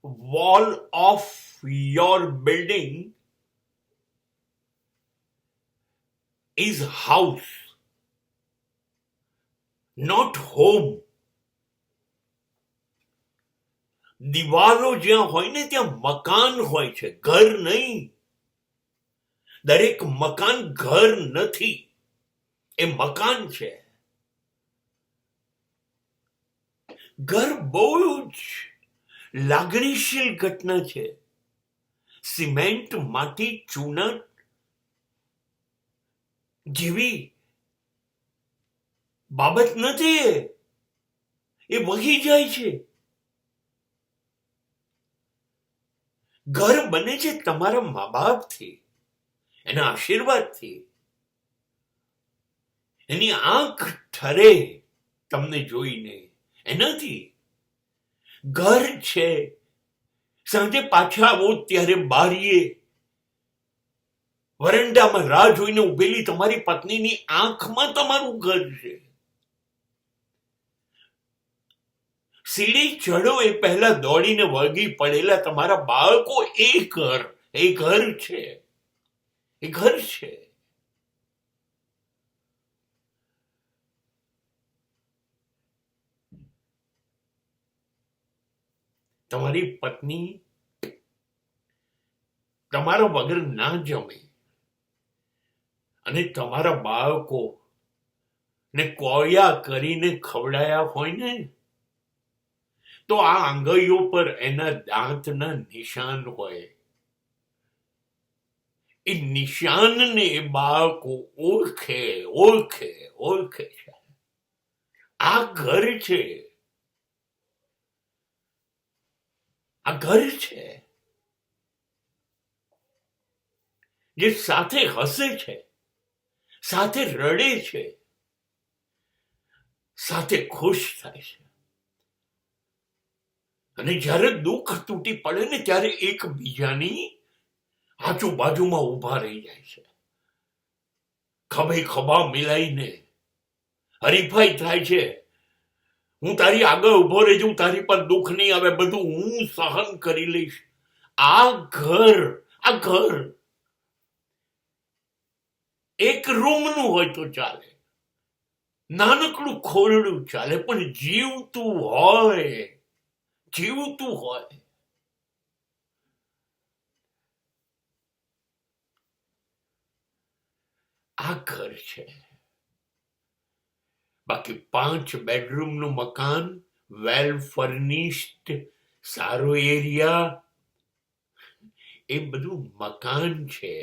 wall of your building is house, not home. દિવાલો જ્યાં હોય ને ત્યાં મકાન હોય છે, ઘર નહીં. દરેક મકાન ઘર નથી, એ મકાન છે. ઘર બહુ જ લાગણીશીલ ઘટના છે. સિમેન્ટ, માટી, ચૂના જેવી બાબત નથી. એ વહી જાય છે. ઘર બને છે તમારા મા બાપથી, એના આશીર્વાદથી. એની આંખ ઠરે તમને જોઈને, એનાથી. ઘર છે સાંજે પાછા આવો ત્યારે બારીએ વરંડામાં રાહ જોઈને ઉભેલી તમારી પત્નીની આંખમાં તમારું ઘર છે. સીડી ચડો એ પહેલા દોડીને વળગી પડેલા તમારા બાળકો, એ ઘર છે. એ ઘર છે. તમારી પત્ની તમારા વગર ના જમે અને તમારા બાળકો ને કોળિયા કરીને ખવડાયા હોય ને, તો આ આંગળીઓ પર એના દાંતના નિશાન હોય. એ નિશાનને બાળકો ઓળખે છે. આ ઘર છે. આ ઘર છે જે સાથે હસે છે, સાથે રડે છે, સાથે ખુશ થાય છે. અને જ્યારે દુઃખ તૂટી પડે ને ત્યારે એકબીજાની આજુબાજુમાં ઉભા રહી જાય છે. ખભે ખભા મિલાઈને હરીફાઈ થાય છે. હું તારી આગળ ઉભો રહી જાઉં, તારી પર દુઃખ નહીં આવે, બધું હું સહન કરી લઈશ. આ ઘર એક રૂમનું હોય તો ચાલે, નાનકડું ખોરડું ચાલે, પણ જીવતું હોય. આ ઘર છે. બાકી 5 બેડરૂમનું મકાન, વેલ ફર્નિશ્ડ, સારો એરિયા, એ બધું મકાન છે.